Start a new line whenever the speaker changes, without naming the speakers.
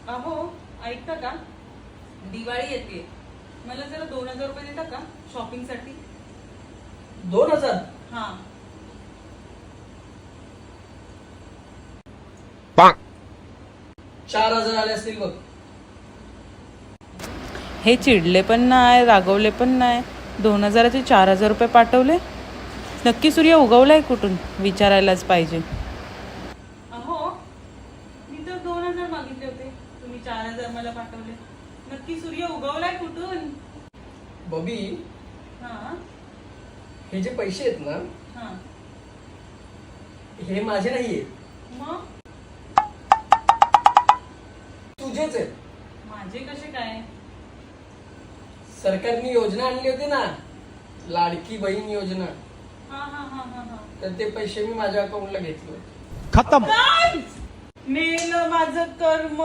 अहो ऐकता का, दिवाळी येते, मला जरा 2000 रुपये देता का शॉपिंग साठी?
2000?
हा.
4000 आले असतील बघ.
हे चिडले पण नाही, रागवले पण नाही, 2000चे 4000 रुपये पाठवले. नक्की सूर्य उगवलाय कुठून विचारायलाच पाहिजे. अहो मी तर 2000 मागितले होते, तुम्ही 4000 मला पाठवले. नक्की सूर्य उगवलाय कुठून?
बबी,
हा
हे जे पैसे आहेत ना,
हा.
हे माझे नाहीये,
मग
तुझेच आहेत.
माझे कसे काय?
सरकारने योजना आणली होती ना, लाडकी बहीण योजना,
हा हा हा हा हा.
तर ते पैसे मी माझ्या अकाउंटला घेतले.
खत्म.
काय? मेलं माझं कर्म.